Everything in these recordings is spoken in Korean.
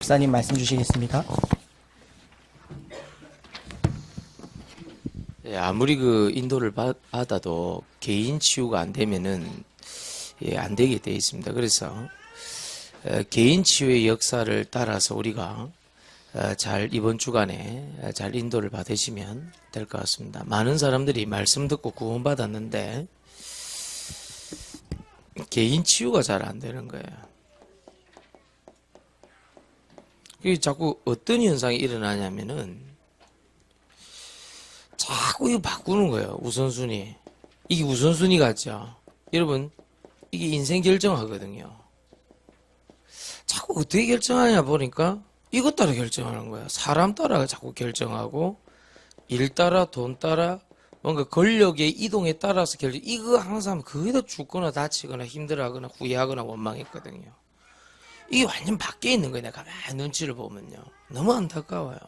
목사님 말씀 주시겠습니까? 예, 아무리 그 인도를 받아도 개인 치유가 안 되면은 안 되게 돼 있습니다. 그래서 개인 치유의 역사를 따라서 우리가 잘 이번 주간에 잘 인도를 받으시면 될 것 같습니다. 많은 사람들이 말씀 듣고 구원받았는데 개인 치유가 잘 안 되는 거예요. 그게 자꾸 어떤 현상이 일어나냐면은 자꾸 이거 바꾸는 거예요. 우선순위. 이게 우선순위 같죠? 여러분, 이게 인생 결정하거든요. 자꾸 어떻게 결정하냐 보니까 이것 따라 결정하는 거야. 사람 따라 자꾸 결정하고 일 따라 돈 따라 뭔가 권력의 이동에 따라서 이거 항상 거기다 죽거나 다치거나 힘들어하거나 후회하거나 원망했거든요. 이게 완전 밖에 있는 거예요. 내가 가만히 눈치를 보면요. 너무 안타까워요.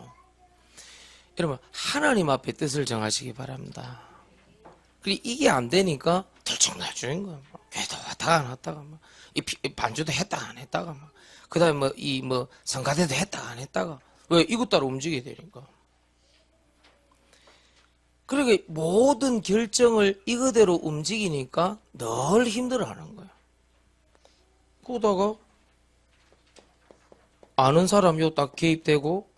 여러분, 하나님 앞에 뜻을 정하시기 바랍니다. 그리고 이게 안 되니까 들쭉날쭉인 거야. 교회도 왔다가 안 왔다가 이 반주도 했다가 안 했다가 그 다음에 성가대도 했다가 안 했다가 왜 이것 따라 움직이게 되니까. 그러니까 모든 결정을 이거대로 움직이니까 늘 힘들어하는 거야. 그러다가 아는 사람 요 딱 개입되고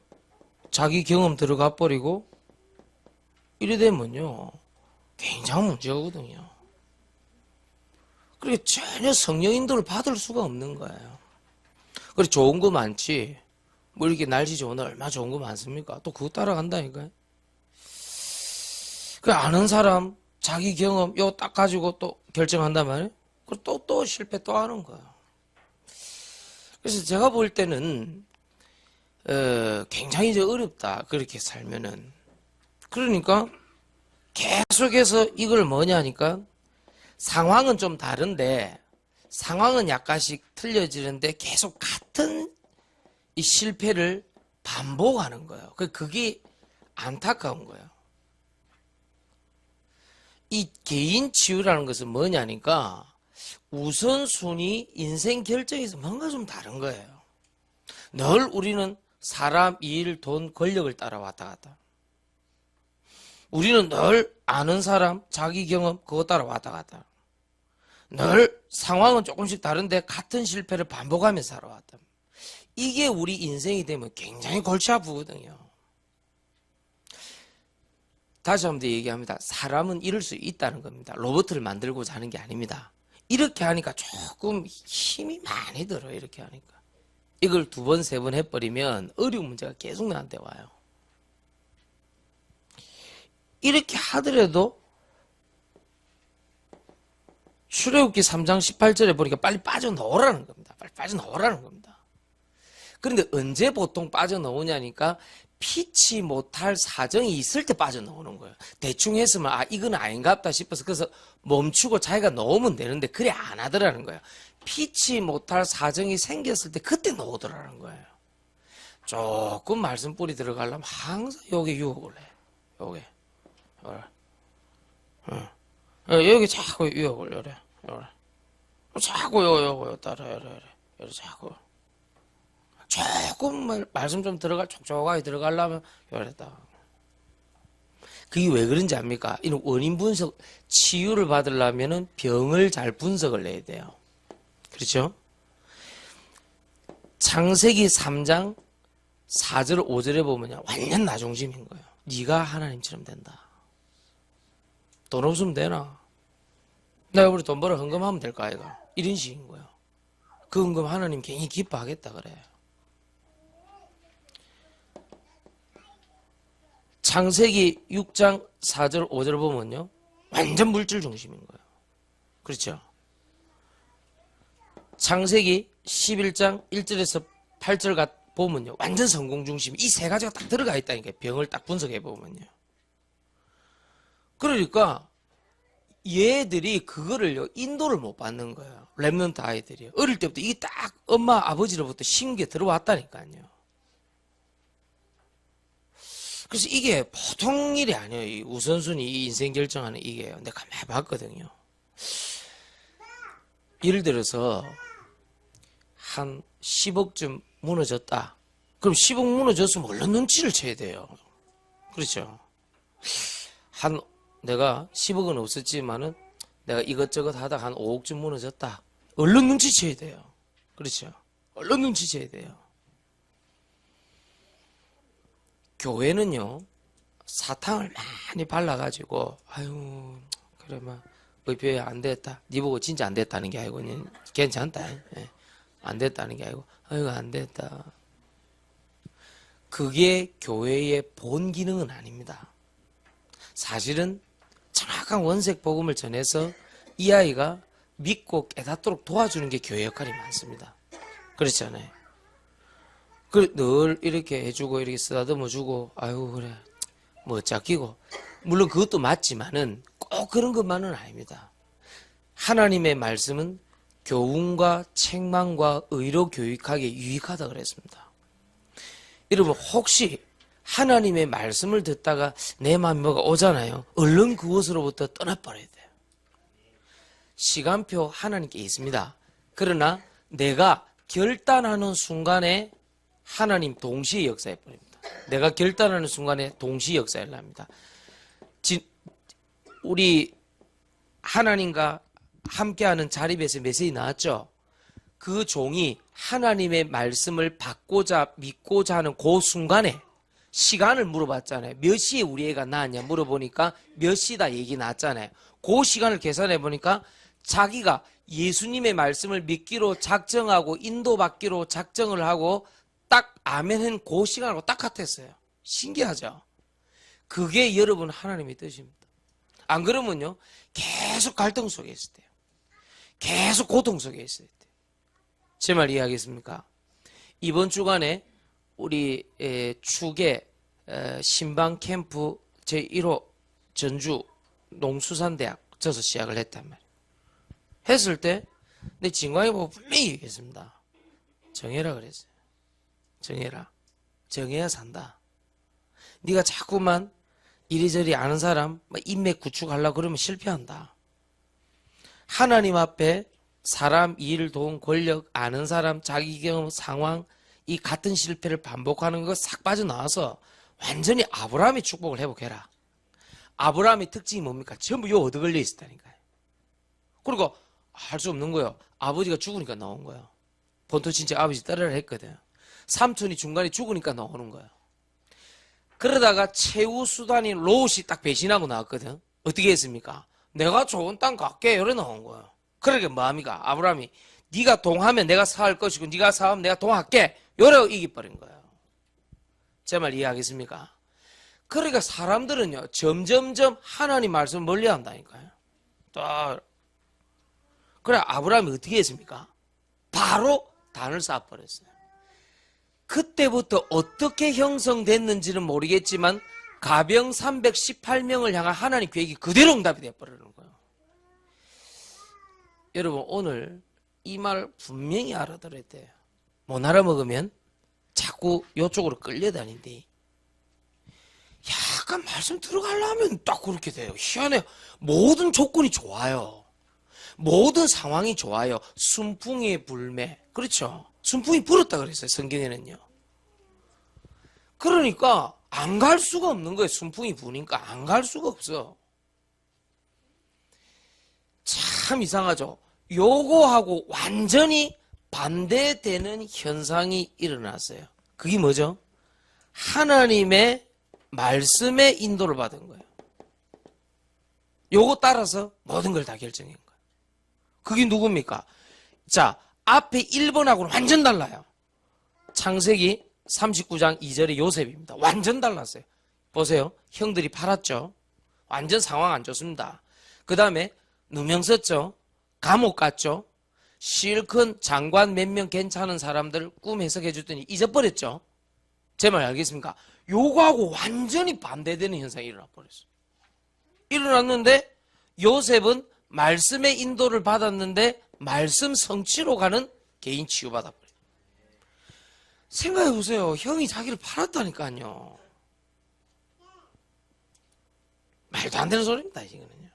자기 경험 들어가 버리고 이래 되면요 굉장히 문제거든요. 그러니까 전혀 성령 인도를 받을 수가 없는 거예요. 그래 좋은 거 많지 뭐 이렇게 날씨 좋은 날 얼마나 좋은 거 많습니까? 또 그거 따라간다니까요. 그 아는 사람 자기 경험 요 딱 가지고 또 결정한단 말이에요. 그리고 또 실패 또 하는 거예요. 그래서 제가 볼 때는 굉장히 어렵다. 그렇게 살면은. 그러니까 계속해서 이걸 뭐냐니까 상황은 좀 다른데 상황은 약간씩 틀려지는데 계속 같은 이 실패를 반복하는 거예요. 그게 안타까운 거예요. 이 개인 치유라는 것은 뭐냐니까 우선순위 인생 결정에서 뭔가 좀 다른 거예요. 늘 우리는 사람, 일, 돈, 권력을 따라왔다 갔다. 우리는 늘 아는 사람, 자기 경험 그거 따라왔다 갔다. 늘 상황은 조금씩 다른데 같은 실패를 반복하면서 살아왔다. 이게 우리 인생이 되면 굉장히 골치 아프거든요. 다시 한 번 더 얘기합니다. 사람은 이럴 수 있다는 겁니다. 로봇을 만들고자 하는 게 아닙니다. 이렇게 하니까 조금 힘이 많이 들어요. 이렇게 하니까. 이걸 2번, 3번 해버리면 어려운 문제가 계속 나한테 와요. 이렇게 하더라도 출애굽기 3장 18절에 보니까 빨리 빠져나오라는 겁니다. 빨리 빠져나오라는 겁니다. 그런데 언제 보통 빠져나오냐니까 피치 못할 사정이 있을 때 빠져나오는 거예요. 대충 했으면 이건 아닌갑다 싶어서 그래서 멈추고 자기가 나오면 되는데 그래 안 하더라는 거예요. 피치 못할 사정이 생겼을 때 그때 나오더라는 거예요. 조금 말씀뿌리 들어가려면 항상 여기 유혹을 해. 여기. 여기 자꾸 유혹을 요래. 자꾸 요 따라 요래 자꾸. 조금 말씀 좀 촉촉하게 들어가려면 요랬다. 그게 왜 그런지 압니까? 이런 원인 분석, 치유를 받으려면 병을 잘 분석을 내야 돼요. 그렇죠? 창세기 3장 4절 5절에 보면요. 완전 나 중심인 거예요. 네가 하나님처럼 된다. 돈 없으면 되나? 내가 우리 돈 벌어 헌금하면 될까 아이가? 이런 식인 거예요. 그 헌금 하나님 괜히 기뻐하겠다 그래. 창세기 6장 4절 5절 보면요. 완전 물질 중심인 거예요. 그렇죠? 창세기 11장 1절에서 8절 보면요. 완전 성공 중심. 이 세 가지가 딱 들어가 있다니까요. 병을 딱 분석해 보면요. 그러니까 얘들이 그거를요. 인도를 못 받는 거예요. 렘넌트 아이들이요. 어릴 때부터 이게 딱 엄마 아버지로부터 신게 들어왔다니까요. 그래서 이게 보통 일이 아니에요. 이 우선순위 이 인생 결정하는 이게요. 내가 가만히 봤거든요. 예를 들어서 한 10억쯤 무너졌다. 그럼 10억 무너졌으면 얼른 눈치를 채야 돼요. 그렇죠? 내가 10억은 없었지만은 내가 이것저것 하다가 한 5억쯤 무너졌다. 얼른 눈치채야 돼요. 그렇죠? 얼른 눈치채야 돼요. 교회는요, 사탕을 많이 발라가지고, 아유, 그래, 의표에 안 됐다. 니 보고 진짜 안 됐다는 게 아니고, 괜찮다. 예. 안 됐다는 게 아니고, 아유, 안 됐다. 그게 교회의 본 기능은 아닙니다. 사실은 정확한 원색 복음을 전해서 이 아이가 믿고 깨닫도록 도와주는 게 교회 역할이 많습니다. 그렇잖아요. 늘 이렇게 해주고 이렇게 쓰다듬어주고 아유 그래 뭐 짝끼고 물론 그것도 맞지만은 꼭 그런 것만은 아닙니다. 하나님의 말씀은 교훈과 책망과 의로 교육하기에 유익하다 그랬습니다. 여러분 혹시 하나님의 말씀을 듣다가 내 마음이 뭐가 오잖아요. 얼른 그곳으로부터 떠나버려야 돼요. 시간표 하나님께 있습니다. 그러나 내가 결단하는 순간에 하나님 동시에 역사해버립니다. 내가 결단하는 순간에 동시에 역사를 합니다. 우리 하나님과 함께하는 자립에서 메시지 나왔죠? 그 종이 하나님의 말씀을 받고자 믿고자 하는 그 순간에 시간을 물어봤잖아요. 몇 시에 우리 애가 낳았냐 물어보니까 몇 시다 얘기 나왔잖아요. 그 시간을 계산해 보니까 자기가 예수님의 말씀을 믿기로 작정하고 인도받기로 작정을 하고 딱 아멘한 그 시간하고 딱 같았어요. 신기하죠? 그게 여러분 하나님의 뜻입니다. 안 그러면요 계속 갈등 속에 있을 때요. 계속 고통 속에 있을 때. 제 말 이해하겠습니까? 이번 주간에 우리 축의 신방 캠프 제1호 전주 농수산대학 저서 시작을 했단 말이에요. 했을 때 내 진광이 보고 분명히 얘기했습니다. 정해라 그랬어요. 정해라. 정해야 산다. 네가 자꾸만 이리저리 아는 사람 인맥 구축하려고 그러면 실패한다. 하나님 앞에 사람, 일, 돈, 권력, 아는 사람, 자기 경험, 상황 이 같은 실패를 반복하는 거 싹 빠져나와서 완전히 아브라함의 축복을 회복해라. 아브라함의 특징이 뭡니까? 전부 요 얻어 걸려 있었다니까요. 그리고 할 수 없는 거예요. 아버지가 죽으니까 나온 거예요. 본토 진짜 아버지 따르라 했거든. 삼촌이 중간에 죽으니까 나오는 거예요. 그러다가 최후 수단인 롯이 딱 배신하고 나왔거든. 어떻게 했습니까? 내가 좋은 땅 갈게 이래 나온 거예요. 그러게 뭐합니까? 아브라함이 네가 동하면 내가 사할 것이고 네가 사하면 내가 동할게 이래 이겨버린 거예요. 제 말 이해하겠습니까? 그러니까 사람들은요 점점점 하나님 말씀 멀리한다니까요. 또 그래 아브라함이 어떻게 했습니까? 바로 단을 쌓아버렸어요. 그때부터 어떻게 형성됐는지는 모르겠지만 가병 318명을 향한 하나님 계획이 그대로 응답이 되어버리는 거예요. 여러분 오늘 이 말 분명히 알아들어야 돼요. 못 알아먹으면 자꾸 이쪽으로 끌려다닌대. 약간 말씀 들어가려면 딱 그렇게 돼요. 희한해요. 모든 조건이 좋아요. 모든 상황이 좋아요. 순풍의 불매. 그렇죠? 순풍이 불었다 그랬어요. 성경에는요. 그러니까 안 갈 수가 없는 거예요. 순풍이 부니까 안 갈 수가 없어. 참 이상하죠? 요거하고 완전히 반대되는 현상이 일어났어요. 그게 뭐죠? 하나님의 말씀의 인도를 받은 거예요. 요거 따라서 모든 걸 다 결정한 거예요. 그게 누굽니까? 자, 앞에 1번하고는 완전 달라요. 창세기 39장 2절의 요셉입니다. 완전 달랐어요. 보세요. 형들이 팔았죠. 완전 상황 안 좋습니다. 그 다음에 누명 썼죠. 감옥 갔죠. 실컷 장관 몇 명 괜찮은 사람들 꿈 해석해 줬더니 잊어버렸죠. 제 말 알겠습니까? 요거하고 완전히 반대되는 현상이 일어나 버렸어요. 일어났는데 요셉은 말씀의 인도를 받았는데 말씀 성취로 가는 개인 치유받아 버려요. 생각해 보세요. 형이 자기를 팔았다니까요. 말도 안 되는 소리입니다. 이거는요.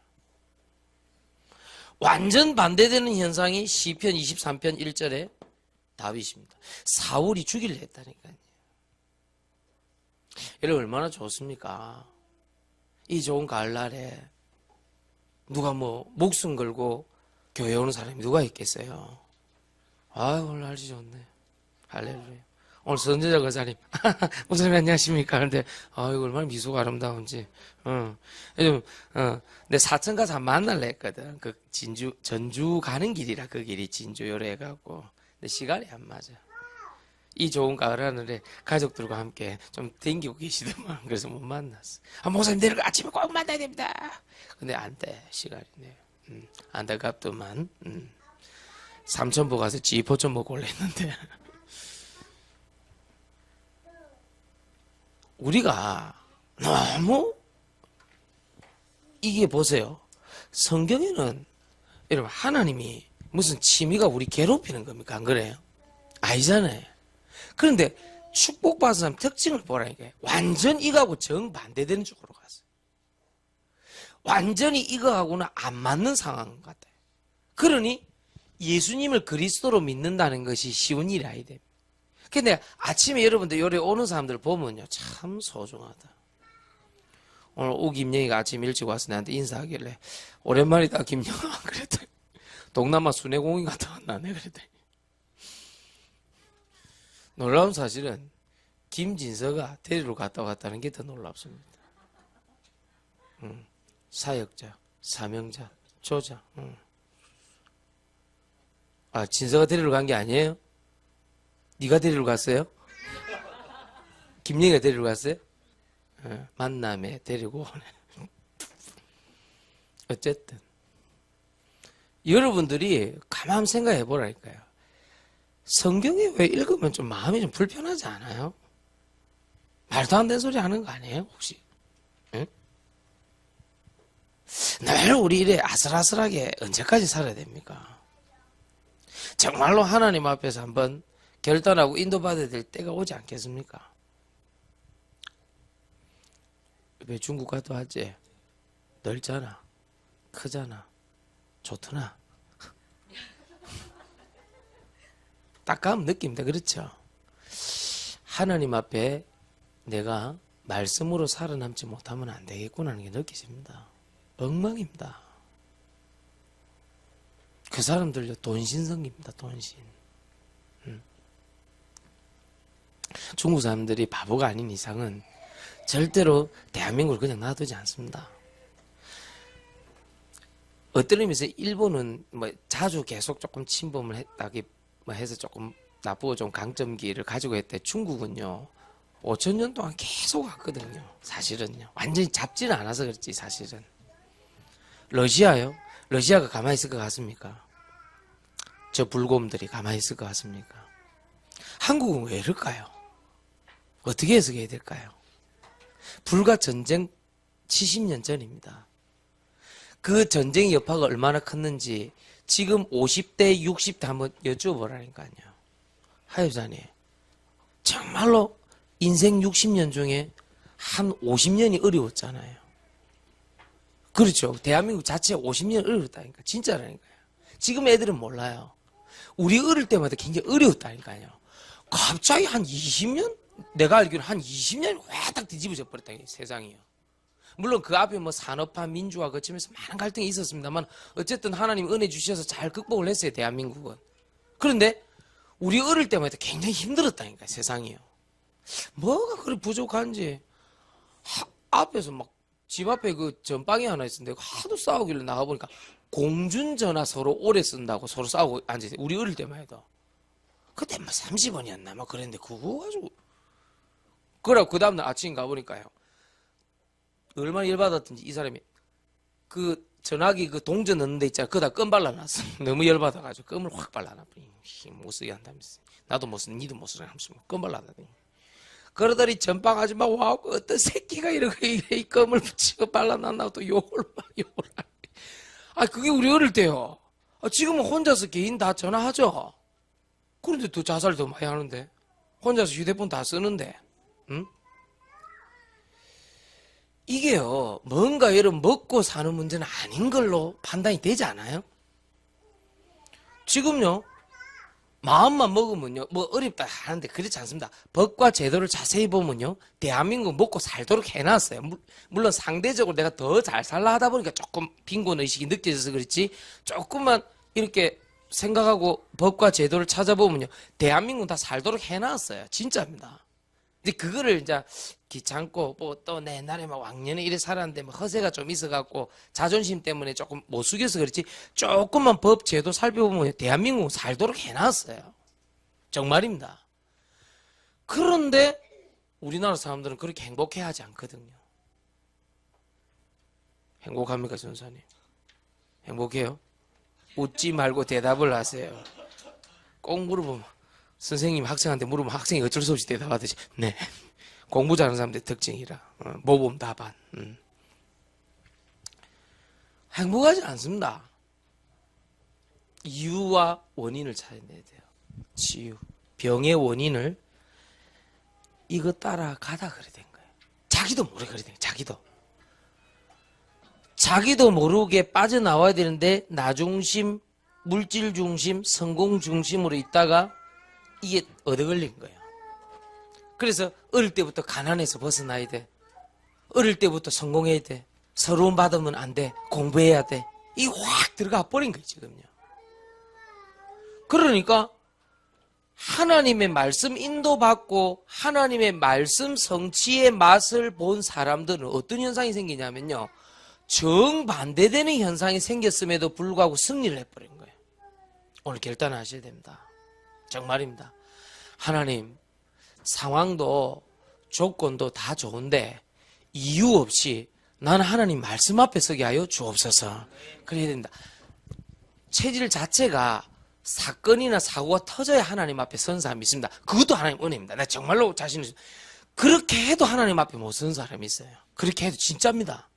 완전 반대되는 현상이 시편 23편 1절에 다윗입니다. 사울이 죽이려 했다니까요. 여러분 얼마나 좋습니까? 이 좋은 가을날에 누가 뭐 목숨 걸고 교회 오는 사람이 누가 있겠어요? 아유 오늘 날씨 좋네. 할렐루야. 오늘 선제자 거사님, 목사님 안녕하십니까? 근데 아이고 얼마나 미소가 아름다운지. 요즘 내 사천 가서 만날래 했거든. 그 전주 가는 길이라 그 길이 진주 요래 해갖고. 근데 시간이 안 맞아. 이 좋은 가을 하늘에 가족들과 함께 좀 댕기고 계시더만. 그래서 못 만났어. 목사님 내일 아침에 꼭 만나야 됩니다. 근데 안 돼. 시간이. 안타깝더만. 삼천포 가서 지포 좀 먹고 올래 했는데. 우리가 너무 이게 보세요. 성경에는 여러분 하나님이 무슨 취미가 우리 괴롭히는 겁니까? 안 그래요? 아니잖아요. 그런데 축복받은 사람 특징을 보라니까. 완전 이거하고 정반대되는 쪽으로 갔어요. 완전히 이거하고는 안 맞는 상황 같아요. 그러니 예수님을 그리스도로 믿는다는 것이 쉬운 일이 아니다. 근데 아침에 여러분들 요래 오는 사람들 보면요 참 소중하다. 오늘 오김영이가 아침 일찍 와서 나한테 인사하길래 오랜만이다 김영아 그랬더니 동남아 순회공인 갔다 왔나네 그랬더니 놀라운 사실은 김진서가 데리러 갔다 왔다는 게 더 놀랍습니다. 사역자, 사명자, 조자. 아 진서가 데리러 간 게 아니에요? 네가 데리러 갔어요? 김영이가 데리러 갔어요? 만남에 데리고 오네. 어쨌든 여러분들이 가만 생각해 보라니까요. 성경에 왜 읽으면 좀 마음이 좀 불편하지 않아요? 말도 안 되는 소리 하는 거 아니에요 혹시? 응? 늘 우리 이래 아슬아슬하게 언제까지 살아야 됩니까? 정말로 하나님 앞에서 한번 결단하고 인도받아야 될 때가 오지 않겠습니까? 왜 중국 가도 하지? 넓잖아, 크잖아, 좋더나. 딱 가면 느낍니다. 그렇죠? 하나님 앞에 내가 말씀으로 살아남지 못하면 안 되겠구나 하는 게 느껴집니다. 엉망입니다. 그 사람들요 돈신성입니다. 돈신. 중국 사람들이 바보가 아닌 이상은 절대로 대한민국을 그냥 놔두지 않습니다. 어떤 의미에서 일본은 뭐 자주 계속 조금 침범을 했다기 해서 조금 나쁘고 좀 강점기를 가지고 했대. 중국은요 5,000년 동안 계속 왔거든요. 사실은요 완전히 잡지는 않아서 그렇지. 사실은 러시아요. 러시아가 가만히 있을 것 같습니까? 저 불곰들이 가만히 있을 것 같습니까? 한국은 왜 이럴까요? 어떻게 해석해야 될까요? 불과 전쟁 70년 전입니다. 그 전쟁의 여파가 얼마나 컸는지 지금 50대, 60대 한번 여쭤보라니까요. 하여자님, 정말로 인생 60년 중에 한 50년이 어려웠잖아요. 그렇죠. 대한민국 자체가 50년 어려웠다니까. 진짜라니까요. 지금 애들은 몰라요. 우리 어릴 때마다 굉장히 어려웠다니까요. 갑자기 한 20년? 내가 알기로는 한 20년이 확 뒤집어져 버렸다. 세상이요. 물론 그 앞에 뭐 산업화, 민주화 거치면서 많은 갈등이 있었습니다만 어쨌든 하나님 은혜 주셔서 잘 극복을 했어요. 대한민국은. 그런데 우리 어릴 때마다 굉장히 힘들었다니까. 세상이요. 뭐가 그리 부족한지 앞에서 막 집 앞에 그 전방이 하나 있었는데 하도 싸우길래 나가보니까 공중전화 서로 오래 쓴다고 서로 싸우고 앉아있어요. 우리 어릴 때만 해도. 그때 뭐 30원이었나 뭐 그랬는데 그거 가지고 그러고 그 다음날 아침 가보니까요. 얼마나 열받았던지 이 사람이 그 전화기 그 동전 넣는 데 있잖아. 그거다 껌 발라놨어. 너무 열받아가지고 껌을 확 발라놔. 못 쓰게 한다면서. 나도 못 쓰는 니도 못 쓰는 하면서 껌 발라놨더니. 그러더니 전방 아줌마 와 어떤 새끼가 이렇게 이 껌을 붙이고 발라놨나 또 욕을 하네. 아 그게 우리 어릴 때요. 지금은 혼자서 개인 다 전화하죠. 그런데 또 자살 더 많이 하는데 혼자서 휴대폰 다 쓰는데 응? 이게요 뭔가 여러분 먹고 사는 문제는 아닌 걸로 판단이 되지 않아요? 지금요 마음만 먹으면요, 뭐 어렵다 하는데 그렇지 않습니다. 법과 제도를 자세히 보면요, 대한민국 먹고 살도록 해놨어요. 물론 상대적으로 내가 더 잘 살라 하다 보니까 조금 빈곤 의식이 느껴져서 그렇지, 조금만 이렇게 생각하고 법과 제도를 찾아보면요, 대한민국 다 살도록 해놨어요. 진짜입니다. 근데 그거를 이제 귀찮고 뭐 또 내 옛날에 막 왕년에 이래 살았는데 뭐 허세가 좀 있어갖고 자존심 때문에 조금 못 숙여서 그렇지, 조금만 법 제도 살펴보면 대한민국 살도록 해놨어요. 정말입니다. 그런데 우리나라 사람들은 그렇게 행복해하지 않거든요. 행복합니까, 전사님? 행복해요? 웃지 말고 대답을 하세요. 꼭 물어보면, 선생님 학생한테 물으면 학생이 어쩔 수 없이 대답하듯이, 네, 공부 잘하는 사람들의 특징이라, 모범 답안. 행복하지 않습니다. 이유와 원인을 찾아내야 돼요. 치유, 병의 원인을 이거 따라가다 그래 된 거예요. 자기도 모르게 그래 된 거예요. 자기도 모르게 빠져나와야 되는데 나중심, 물질 중심, 성공 중심으로 있다가 이게 얻어 걸린 거예요. 그래서 어릴 때부터 가난해서 벗어나야 돼. 어릴 때부터 성공해야 돼. 서러움 받으면 안 돼. 공부해야 돼. 이게 확 들어가 버린 거예요, 지금요. 그러니까 하나님의 말씀 인도받고 하나님의 말씀 성취의 맛을 본 사람들은 어떤 현상이 생기냐면요, 정반대되는 현상이 생겼음에도 불구하고 승리를 해버린 거예요. 오늘 결단하셔야 됩니다. 정말입니다. 하나님, 상황도 조건도 다 좋은데 이유 없이 나는 하나님 말씀 앞에 서게 하여 주옵소서. 그래야 된다. 체질 자체가 사건이나 사고가 터져야 하나님 앞에 선 사람이 있습니다. 그것도 하나님 은혜입니다. 나 정말로 자신을, 그렇게 해도 하나님 앞에 못 선 사람이 있어요. 그렇게 해도 진짜입니다.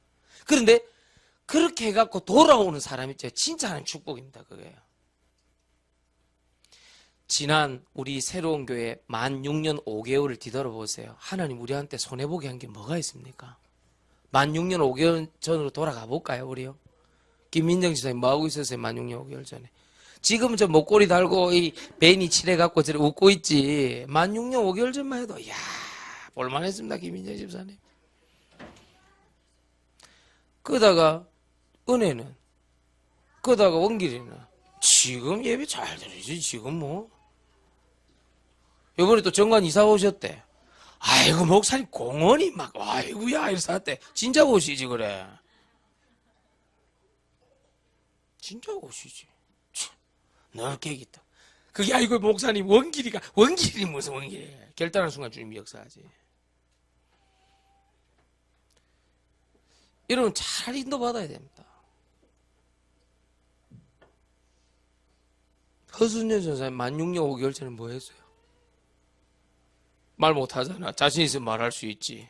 그런데 그렇게 해갖고 돌아오는 사람이 있죠. 진짜 하나님 축복입니다. 그게요. 지난 우리 새로운 교회 만 6년 5개월을 뒤돌아보세요. 하나님 우리한테 손해보게 한 게 뭐가 있습니까? 만 6년 5개월 전으로 돌아가 볼까요, 우리요? 김민정 지사님 뭐하고 있었어요, 만 6년 5개월 전에? 지금은 저 목걸이 달고 이 베니 칠해갖고 저래 웃고 있지. 만 6년 5개월 전만 해도, 이야, 볼만했습니다, 김민정 집사님. 그러다가 은혜는, 그러다가 원길이는 지금 예배 잘 드리지, 지금 뭐. 요번에 또 정관 이사 오셨대. 아이고, 목사님 공원이 막, 아이고야, 이래서 왔대. 진짜 오시지, 그래. 진짜 오시지. 넓게 있다. 그게 아이고, 목사님 원길이 무슨 원길이. 결단한 순간 주님이 역사하지. 이러면 잘 인도받아야 됩니다. 허순년 전사님 만 6년 5개월 전에 뭐 했어요? 말 못하잖아. 자신 있으면 말할 수 있지.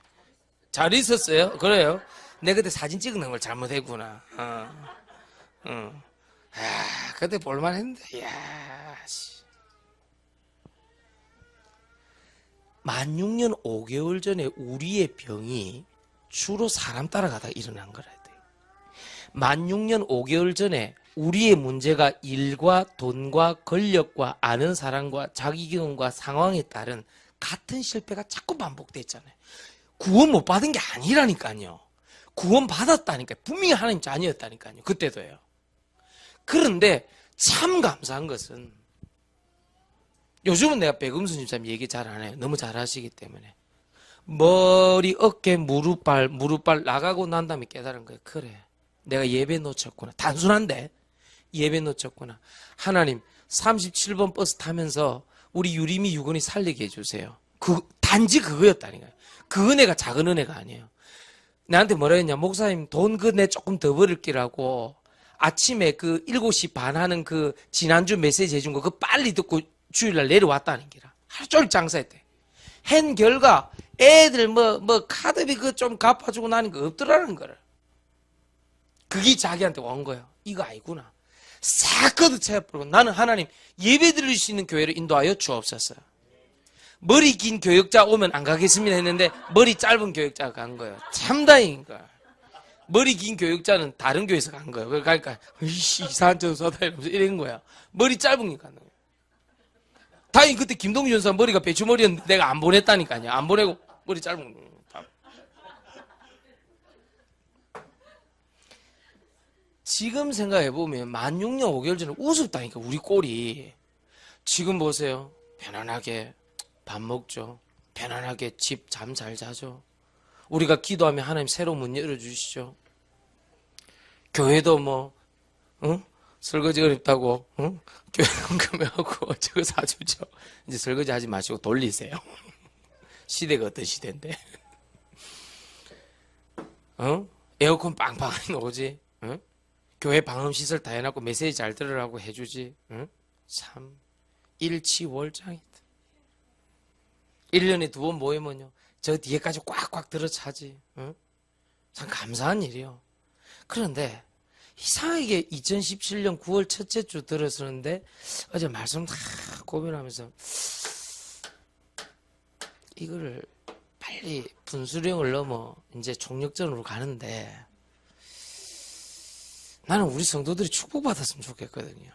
잘 있었어요? 그래요? 내가 그때 사진 찍는 걸 잘못했구나. 그때 볼만했는데, 야, 씨. 만 6년 5개월 전에 우리의 병이 주로 사람 따라가다 일어난 거라 돼. 만 6년 5개월 전에 우리의 문제가 일과 돈과 권력과 아는 사람과 자기 경험과 상황에 따른 같은 실패가 자꾸 반복됐잖아요. 구원 못 받은 게 아니라니까요. 구원 받았다니까요. 분명히 하나님 자녀였다니까요. 그때도요. 그런데 참 감사한 것은, 요즘은 내가 백음순 집사님 얘기 잘 안 해요. 너무 잘 하시기 때문에. 머리, 어깨, 무릎발 나가고 난 다음에 깨달은 거예요. 그래, 내가 예배 놓쳤구나. 단순한데 예배 놓쳤구나. 하나님 37번 버스 타면서 우리 유림이 유건이 살리게 해주세요. 단지 그거였다니까요. 그 은혜가 작은 은혜가 아니에요. 나한테 뭐라 했냐, 목사님 돈 내 조금 더 버릴게라고 아침에 그 7시 반 하는 그 지난주 메시지 해준 거 그거 빨리 듣고 주일날 내려왔다는 기라. 하루 종일 장사했대. 한 결과 애들 카드비 그 좀 갚아주고 나는 거 없더라는 거를. 그게 자기한테 온 거예요. 이거 아니구나. 싹 걷어차버리고 나는 하나님 예배 드릴 수 있는 교회로 인도하여 주옵소서. 머리 긴 교역자 오면 안 가겠습니다 했는데 머리 짧은 교역자가 간 거예요. 참 다행인가. 머리 긴 교역자는 다른 교회에서 간 거예요. 그러니까 이상한 전소다 이러면서 이런 거야. 머리 짧은 게 가는 거예요. 다행히 그때 김동준 여사 머리가 배추머리였는데 내가 안 보냈다니까요. 안 보내고 머리 짧은 지금 생각해보면 만 6년 5개월 전에 우습다니까 우리 꼴이. 지금 보세요. 편안하게 밥 먹죠. 편안하게 집 잠 잘 자죠. 우리가 기도하면 하나님 새로운 문 열어주시죠. 교회도 뭐 설거지 어렵다고 교회 헌금하고 저거 사주죠. 이제 설거지 하지 마시고 돌리세요. 시대가 어떤 시대인데. 에어컨 빵빵하게 나오지. 교회 방음시설 다 해놨고 메시지 잘 들으라고 해주지. 참 일치월장이다. 1년에 2번 모이면요 저 뒤에까지 꽉꽉 들어차지. 참 감사한 일이요. 그런데 이상하게 2017년 9월 첫째 주 들어서는데 어제 말씀 다 고민하면서 이거를 빨리 분수령을 넘어 이제 총력전으로 가는데 나는 우리 성도들이 축복받았으면 좋겠거든요.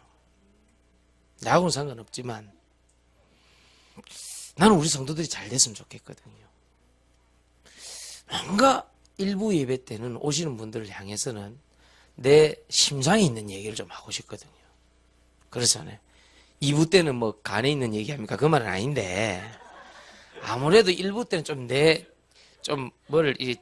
나하고는 상관없지만 나는 우리 성도들이 잘 됐으면 좋겠거든요. 뭔가 일부 예배 때는 오시는 분들을 향해서는 내 심장에 있는 얘기를 좀 하고 싶거든요. 그렇잖아요. 2부 때는 뭐 간에 있는 얘기 합니까? 그 말은 아닌데 아무래도 1부 때는 좀 뭐를 이게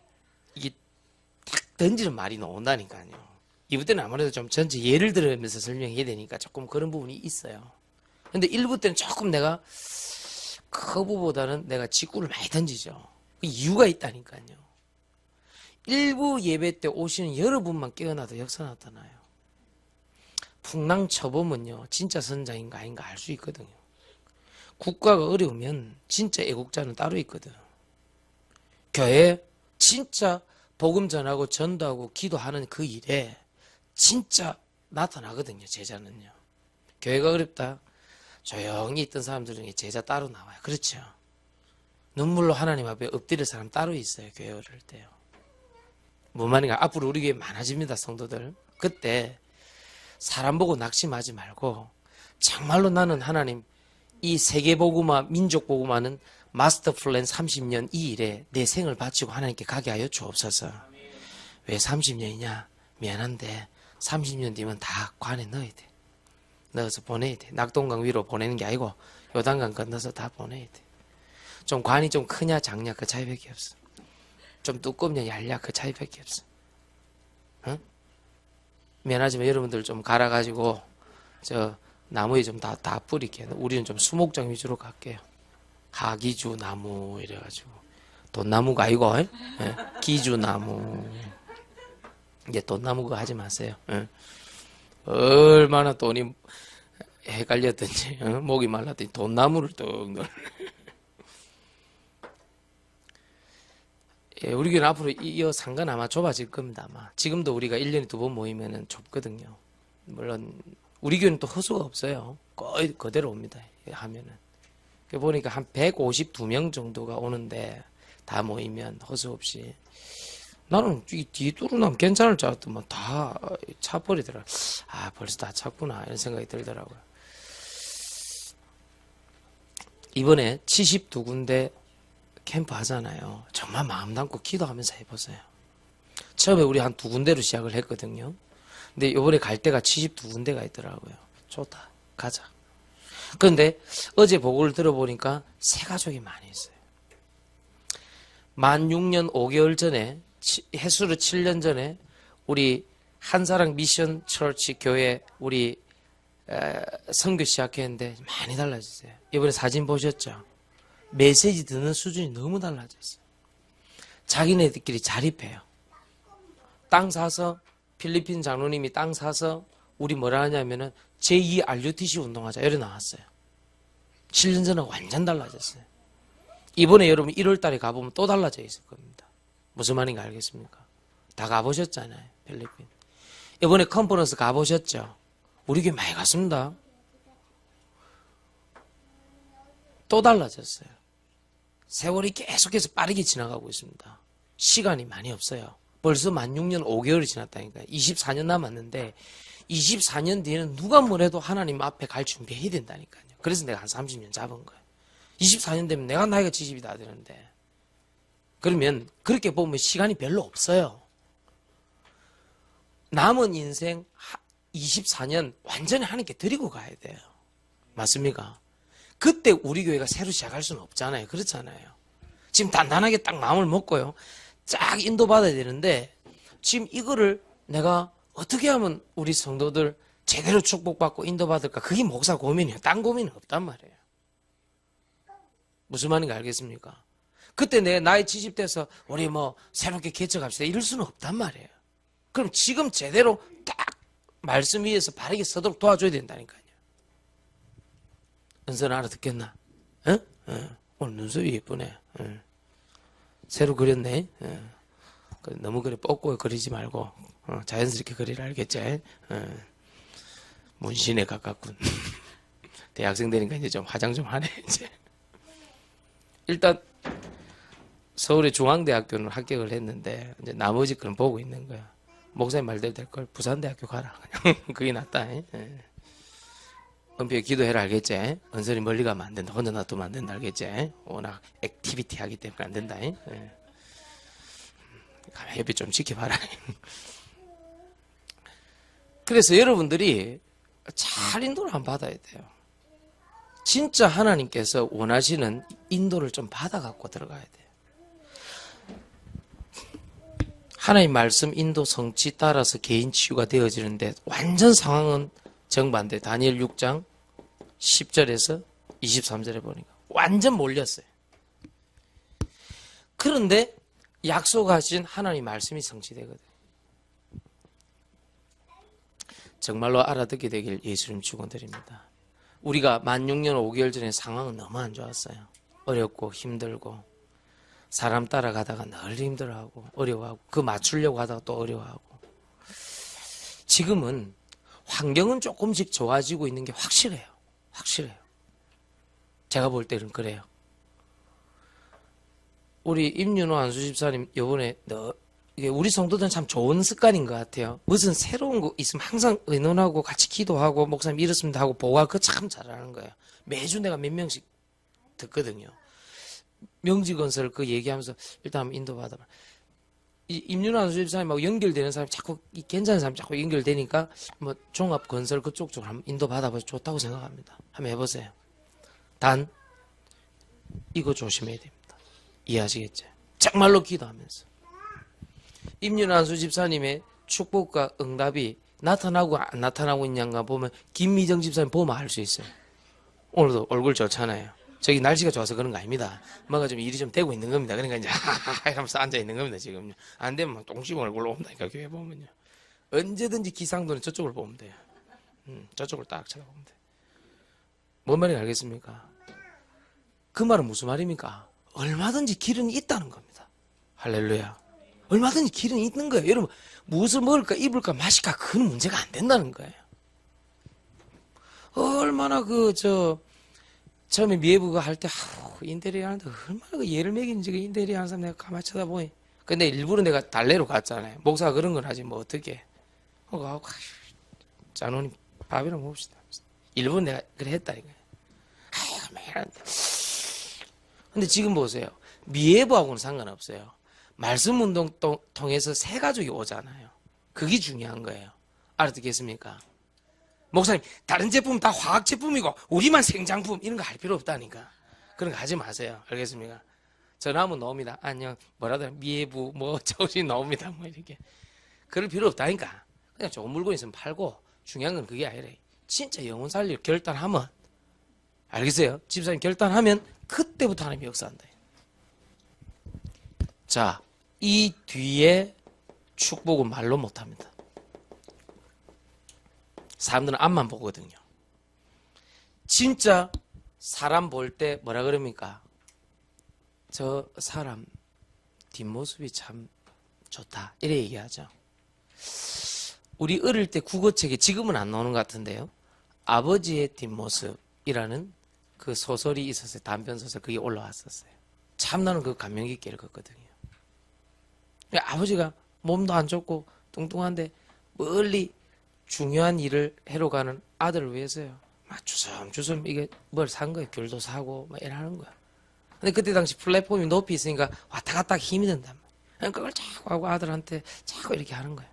탁 던지는 말이 나온다니까요. 2부 때는 아무래도 좀 전체 예를 들으면서 설명해야 되니까 조금 그런 부분이 있어요. 근데 1부 때는 조금 내가 커브보다는 내가 직구를 많이 던지죠. 이유가 있다니까요. 1부 예배 때 오시는 여러분만 깨어나도 역사 나타나요. 풍랑 쳐보면요 진짜 선장인가 아닌가 알 수 있거든요. 국가가 어려우면 진짜 애국자는 따로 있거든. 교회 진짜 복음 전하고 전도하고 기도하는 그 일에 진짜 나타나거든요. 제자는요. 교회가 어렵다. 조용히 있던 사람들 중에 제자 따로 나와요. 그렇죠. 눈물로 하나님 앞에 엎드릴 사람 따로 있어요. 교회 어릴 때요. 뭔 말인가? 앞으로 우리 교회 많아집니다. 성도들. 그때 사람 보고 낙심하지 말고 정말로 나는 하나님 이 세계복음화 민족복음화는 마스터 플랜 30년 이 일에 내 생을 바치고 하나님께 가게 하여 주옵소서. 왜 30년이냐? 미안한데 30년 뒤면 다 관에 넣어야 돼. 넣어서 보내야 돼. 낙동강 위로 보내는 게 아니고 요단강 건너서 다 보내야 돼. 좀 관이 좀 크냐 작냐 그 차이밖에 없어. 좀 두껍냐 얇냐 그 차이밖에 없어. 응? 미안하지만 여러분들 좀 갈아가지고 저 나무에 좀 다 뿌릴게요. 우리는 좀 수목장 위주로 갈게요. 하기주 나무 이래가지고 돈나무가 아니고 예? 기주나무. 이제 돈나무 그거 하지 마세요. 예? 얼마나 돈이 헷갈렸던지 목이 말랐더니 돈나무를 뚝 넣어. 예, 우리 교회는 앞으로 이 상관 아마 좁아질 겁니다. 아마 지금도 우리가 1년에 2번 모이면은 좁거든요. 물론 우리 교회는 또 허수가 없어요. 거의 그대로 옵니다. 하면은 보니까 한 152명 정도가 오는데 다 모이면 허수 없이. 나는 이 뒤 뚫어나면 괜찮을 줄 알았더만 다 차버리더라. 아 벌써 다 찼구나 이런 생각이 들더라고요. 이번에 72군데 캠프 하잖아요. 정말 마음 담고 기도하면서 해보세요. 처음에 우리 한 2군데로 시작을 했거든요. 근데 이번에 갈 때가 72군데가 있더라고요. 좋다. 가자. 그런데 어제 보고를 들어보니까 새 가족이 많이 있어요. 만 6년 5개월 전에 해수로 7년 전에 우리 한사랑 미션 처치 교회 우리 선교 시작했는데 많이 달라졌어요. 이번에 사진 보셨죠? 메시지 듣는 수준이 너무 달라졌어요. 자기네들끼리 자립해요. 땅 사서 필리핀 장로님이 땅 사서 우리 뭐라 하냐면은 제2 RUTC 운동하자 이래 나왔어요. 7년 전하고 완전 달라졌어요. 이번에 여러분 1월 달에 가보면 또 달라져 있을 겁니다. 무슨 말인가 알겠습니까? 다 가보셨잖아요. 필리핀. 이번에 컨퍼런스 가보셨죠? 우리 교회 많이 갔습니다. 또 달라졌어요. 세월이 계속해서 빠르게 지나가고 있습니다. 시간이 많이 없어요. 벌써 만 6년 5개월이 지났다니까요. 24년 남았는데 24년 뒤에는 누가 뭐래도 하나님 앞에 갈 준비해야 된다니까요. 그래서 내가 한 30년 잡은 거예요. 24년 되면 내가 나이가 70이 다 되는데. 그러면 그렇게 보면 시간이 별로 없어요. 남은 인생 24년 완전히 하나님께 드리고 가야 돼요. 맞습니까? 그때 우리 교회가 새로 시작할 수는 없잖아요. 그렇잖아요. 지금 단단하게 딱 마음을 먹고요. 쫙 인도받아야 되는데 지금 이거를 내가 어떻게 하면 우리 성도들 제대로 축복받고 인도받을까? 그게 목사 고민이에요. 딴 고민은 없단 말이에요. 무슨 말인지 알겠습니까? 그때 내 나이 70 돼서 우리 뭐 새롭게 개척합시다 이럴 수는 없단 말이에요. 그럼 지금 제대로 딱 말씀 위에서 바르게 서도록 도와줘야 된다니까요. 은선 알아듣겠나? 어? 오늘 눈썹이 예쁘네. 새로 그렸네. 너무 그래 뻗고 그리지 말고 자연스럽게 그리라 알겠지? 문신에 가깝군. 대학생 되니까 이제 좀 화장 좀 하네 이제. 일단 서울의 중앙대학교는 합격을 했는데 이제 나머지 건 보고 있는 거야. 목사님 말대로 될 걸 부산대학교 가라. 그냥 그게 낫다. 은표에 기도해라 알겠지? 은선이 멀리 가면 안 된다. 혼자 놔두면 안 된다 알겠지? 워낙 액티비티 하기 때문에 안 된다. 옆에 좀 지켜봐라. 그래서 여러분들이 잘 인도를 한번 받아야 돼요. 진짜 하나님께서 원하시는 인도를 좀 받아갖고 들어가야 돼요. 하나님 말씀 인도 성취 따라서 개인 치유가 되어지는데 완전 상황은 정반대. 다니엘 6장 10절에서 23절에 보니까 완전 몰렸어요. 그런데 약속하신 하나님 말씀이 성취되거든요. 정말로 알아듣게 되길 예수님 축원드립니다. 우리가 16년 5개월 전에 상황은 너무 안 좋았어요. 어렵고 힘들고 사람 따라가다가 늘 힘들어하고 어려워하고 그 맞추려고 하다가 또 어려워하고 지금은 환경은 조금씩 좋아지고 있는 게 확실해요. 확실해요. 제가 볼 때는 그래요. 우리 임윤호 안수집사님 요번에 이게 우리 성도들은 참 좋은 습관인 것 같아요. 무슨 새로운 거 있으면 항상 의논하고 같이 기도하고 목사님 이렇습니다 하고 보고하고 그거 참 잘하는 거예요. 매주 내가 몇 명씩 듣거든요. 명지건설 그 얘기하면서 일단 한번 인도받아봐. 이 임윤호 안수집사님하고 연결되는 사람이 자꾸 괜찮은 사람이 자꾸 연결되니까 뭐 종합건설 그쪽 쪽으로 한번 인도받아봐서 좋다고 생각합니다. 한번 해보세요. 단 이거 조심해야 됩니다. 이해하시겠죠? 정말로 기도하면서 임윤호 안수 집사님의 축복과 응답이 나타나고 안 나타나고 있냐가 보면 김미정 집사님 보면 알 수 있어요. 오늘도 얼굴 좋잖아요. 저기 날씨가 좋아서 그런 거 아닙니다. 뭔가 좀 일이 좀 되고 있는 겁니다. 그러니까 이제 하하하 하면서 앉아 있는 겁니다. 지금 안 되면 똥심 얼굴로 온다니까 교회 보면요. 언제든지 기상도는 저쪽을 보면 돼요. 저쪽을 딱 쳐다보면 돼요. 뭔 말인지 알겠습니까? 그 말은 무슨 말입니까? 얼마든지 길은 있다는 겁니다. 할렐루야. 얼마든지 길은 있는 거예요. 여러분 무엇을 먹을까 입을까 마실까 그건 문제가 안 된다는 거예요. 얼마나 처음에 미애부가 할 때 인테리어 하는데 얼마나 그 예를 매기는지 그 인테리어 하는 사람 내가 가만히 쳐다보니 근데 일부러 내가 달래로 갔잖아요. 목사가 그런 걸 하지 뭐 어떻게 짜노님 밥이나 먹읍시다. 일부러 내가 그래 했다니까요. 아이고 매일 근데 지금 보세요. 미애부하고는 상관없어요. 말씀 운동 통해서 새 가족이 오잖아요. 그게 중요한 거예요. 알아듣겠습니까? 목사님 다른 제품은 다 화학 제품이고 우리만 생장품 이런 거 할 필요 없다니까. 그런 거 하지 마세요. 알겠습니까? 전화하면 나옵니다. 안녕 뭐라더라 미애부 뭐 저기 나옵니다. 뭐 이렇게 그럴 필요 없다니까. 그냥 좋은 물건 있으면 팔고 중요한 건 그게 아니라 진짜 영혼 살릴 결단하면 알겠어요? 집사님 결단하면 그때부터 하나님이 역사한다. 자, 이 뒤에 축복은 말로 못합니다. 사람들은 앞만 보거든요. 진짜 사람 볼 때 뭐라 그럽니까? 저 사람 뒷모습이 참 좋다 이래 얘기하죠. 우리 어릴 때 국어책에 지금은 안 나오는 것 같은데요. 아버지의 뒷모습이라는 그 소설이 있었어요. 단편소설 그게 올라왔었어요. 참 나는 그 감명 깊게 읽었거든요. 아버지가 몸도 안 좋고 뚱뚱한데 멀리 중요한 일을 해러 가는 아들을 위해서요. 막 주섬주섬 이게 뭘 산 거예요. 귤도 사고 막 이러는 거야. 근데 그때 당시 플랫폼이 높이 있으니까 왔다 갔다 힘이 든단 말이야. 그러니까 그걸 자꾸 하고 아들한테 자꾸 이렇게 하는 거야.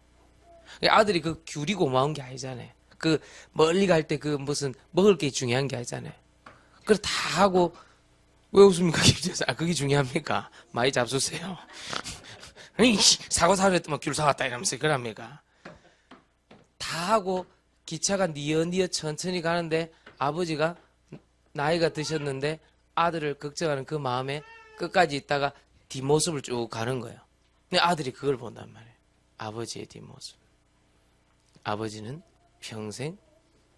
아들이 그 귤이 고마운 게 아니잖아요. 그 멀리 갈 때 그 무슨 먹을 게 중요한 게 아니잖아요. 그걸 다 하고 왜 웃습니까? 그게 중요합니까? 많이 잡수세요. 아니 사고 사려 했더만 귤 사왔다 이러면서 그럽니까? 다 하고 기차가 니어니어 천천히 가는데 아버지가 나이가 드셨는데 아들을 걱정하는 그 마음에 끝까지 있다가 뒷모습을 쭉 가는 거예요. 근데 아들이 그걸 본단 말이에요. 아버지의 뒷모습. 아버지는 평생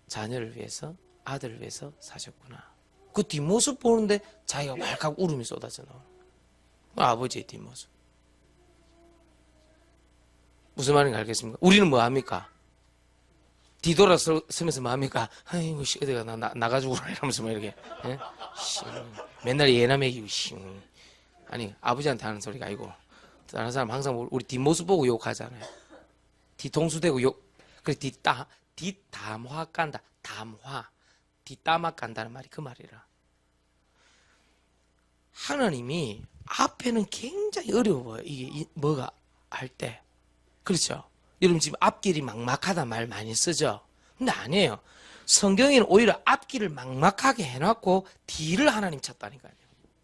자녀를 위해서 아들을 위해서 사셨구나. 그 뒷모습 보는데 자기가 왈칵 울음이 쏟아져 나와요. 아버지의 뒷모습. 무슨 말인지 알겠습니까? 우리는 뭐 합니까? 뒤돌아서면서 뭐 합니까? 아이고 씨 어디가 나가지고 이러면서 뭐 이렇게 예? 씨, 맨날 얘나 먹이고 씨. 아니 아버지한테 하는 소리가 아니고 다른 사람 항상 우리 뒷모습 보고 욕하잖아요. 뒤통수 대고 욕 그래 뒷담화 깐다. 담화 뒷담화 깐다는 말이 그 말이라. 하나님이 앞에는 굉장히 어려워요. 이게 뭐가 할 때. 그렇죠? 여러분 지금 앞길이 막막하다 말 많이 쓰죠? 근데 아니에요. 성경에는 오히려 앞길을 막막하게 해놨고 뒤를 하나님 찾다니까요.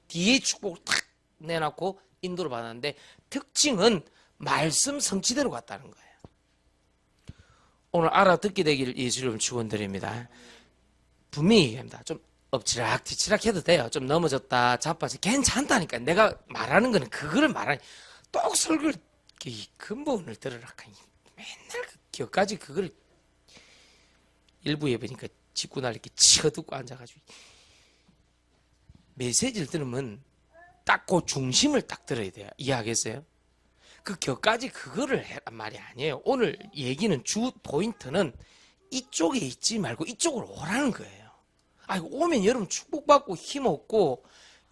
뒤에 축복을 탁 내놨고 인도를 받았는데 특징은 말씀 성취대로 갔다는 거예요. 오늘 알아듣게 되길 예수님 축원드립니다. 분명히 얘기합니다. 좀 엎치락뒤치락 해도 돼요. 좀 넘어졌다 자빠져 괜찮다니까. 내가 말하는 거는 그거를 말하니 똑 설교를 이 근본을 들으라. 맨날 격까지 그걸 일부 예배니까 짚고 날 이렇게 치어듣고 앉아가지고 메시지를 들으면 딱 그 중심을 딱 들어야 돼요. 이해하겠어요? 그 격까지 그거를 해란 말이 아니에요. 오늘 얘기는 주 포인트는 이쪽에 있지 말고 이쪽으로 오라는 거예요. 아이고 오면 여러분 축복받고 힘없고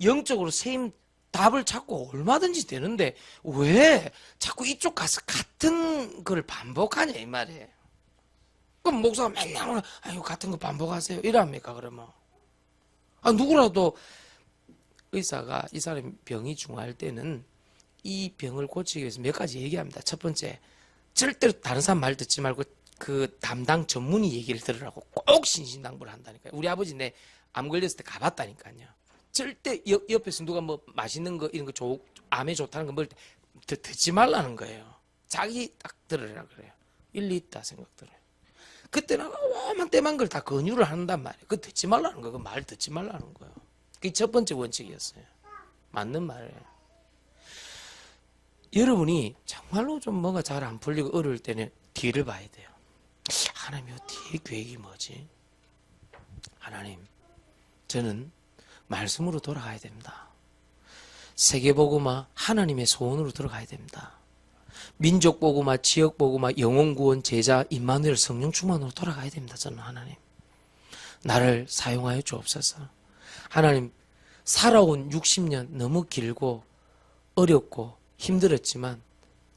영적으로 세임 답을 찾고 얼마든지 되는데 왜 자꾸 이쪽 가서 같은 걸 반복하냐 이 말이에요. 그럼 목사가 맨날 오늘 아이고 같은 거 반복하세요 이랍니까 그러면? 아 누구라도 의사가 이 사람이 병이 중할 때는 이 병을 고치기 위해서 몇 가지 얘기합니다. 첫 번째, 절대로 다른 사람 말 듣지 말고 그 담당 전문의 얘기를 들으라고 꼭 신신당부를 한다니까요. 우리 아버지 내 암 걸렸을 때 가봤다니까요. 절대 옆에서 누가 뭐 맛있는 거 이런 거 암에 좋다는 거 먹을 때 듣지 말라는 거예요. 자기 딱 들으라 그래요. 일리 있다 생각 들어요. 그때는 오만 때만 걸 다 권유를 한단 말이에요. 그거 듣지 말라는 거예요. 그 말 듣지 말라는 거예요. 그게 첫 번째 원칙이었어요. 맞는 말이에요. 여러분이 정말로 좀 뭔가 잘 안 풀리고 어려울 때는 뒤를 봐야 돼요. 하나님, 뒤에 계획이 뭐지? 하나님, 저는 말씀으로 돌아가야 됩니다. 세계복음화 하나님의 소원으로 들어가야 됩니다. 민족복음화, 지역복음화, 영혼구원, 제자, 임마누엘 성령 충만으로 돌아가야 됩니다. 저는 하나님. 나를 사용하여 주옵소서. 하나님, 살아온 60년 너무 길고 어렵고 힘들었지만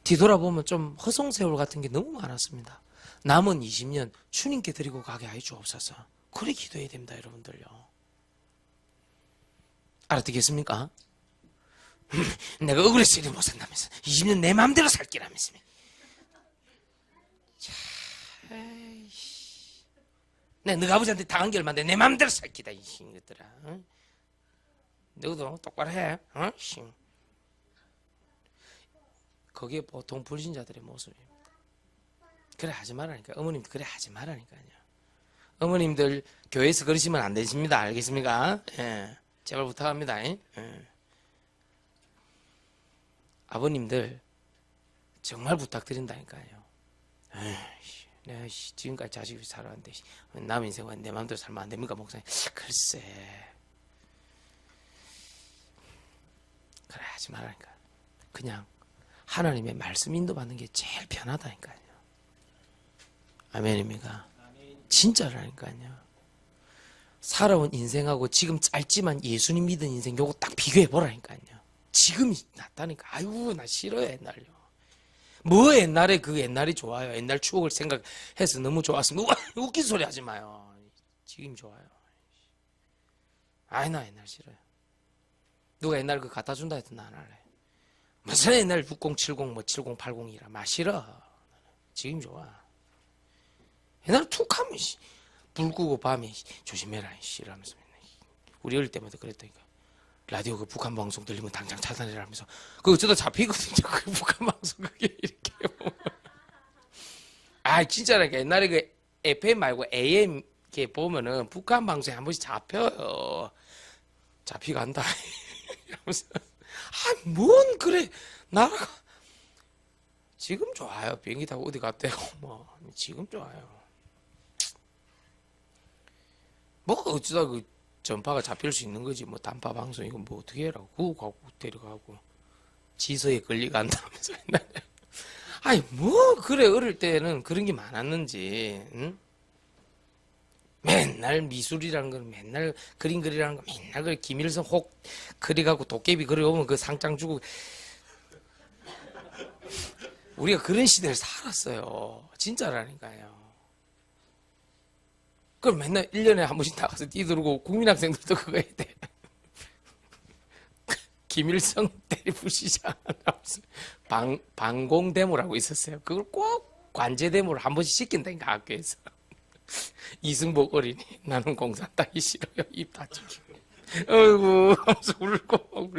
뒤돌아보면 좀 허송세월 같은 게 너무 많았습니다. 남은 20년 주님께 드리고 가게 하여 주옵소서. 그래 기도해야 됩니다. 여러분들요. 알아듣겠습니까? 내가 억울해서 이리 못 산다면서 20년 내 마음대로 살기라면서. 내가 너가 아버지한테 당한 게 얼마인데 내 마음대로 살기다 이 것들아. 응? 너도 똑바로 해. 어? 그게 보통 불신자들의 모습입니다. 그래 하지 말라니까. 어머님들 그래 하지 말라니까요. 어머님들 교회에서 그러시면 안 되십니다. 알겠습니까? 예. 제발 부탁합니다. 예. 아버님들 정말 부탁드린다니까요. 내가 지금까지 자식이 살아왔는데 남 인생은 내 마음대로 살면 안 됩니까 목사님? 글쎄 그래 하지 말라니까. 그냥 하나님의 말씀 인도받는 게 제일 편하다니까요. 아멘입니까? 진짜라니까요. 살아온 인생하고 지금 짧지만 예수님 믿은 인생 요거 딱 비교해 보라니까요. 지금이 낫다니까. 아유 나 싫어요 옛날요. 뭐 옛날에 그 옛날이 좋아요. 옛날 추억을 생각해서 너무 좋았으면 웃긴 소리 하지 마요. 지금 좋아요. 아이, 나 옛날 싫어요. 누가 옛날 그 갖다 준다 해도 나 안 할래. 무슨 옛날 6070 뭐 7080이라 마 싫어. 지금 좋아. 옛날 툭 하면 불 끄고 밤에 조심해라 이러면서 우리 어릴 때마다 그랬다니까. 라디오 그 북한 방송 들리면 당장 차단해라 하면서 그거 어쩌다 잡히거든요. 그 북한 방송 그게 이렇게 보면. 아 진짜라니까. 옛날에 그 FM 말고 AM 이렇게 보면은 북한 방송에 한 번씩 잡혀요. 잡히간다. 이러면서 뭔 그래 나라가 지금 좋아요. 비행기 타고 어디 갔대요. 뭐 지금 좋아요. 뭐 어쩌다 그 전파가 잡힐 수 있는 거지. 뭐 단파 방송 이거 뭐 어떻게 해라고. 그거 가고 데려가고 지서에 걸리간다면서. 아니 뭐 그래 어릴 때는 그런 게 많았는지. 응? 맨날 미술이라는 건 맨날 그림 그리라는 거 맨날 그 김일성 혹 그려가고 도깨비 그려오면 그 상장 주고 우리가 그런 시대를 살았어요. 진짜라니까요. 그럼 맨날 1년에 한 번씩 나가서 뛰들고 국민학생들도 그거 해야 돼. 김일성 대리부시장 방공데모라고 있었어요. 그걸 꼭 관제데모를 한 번씩 시킨다니까 학교에서. 이승복 어린이 나는 공산당이 싫어요. 입 다치고. 어이구 하면서 울고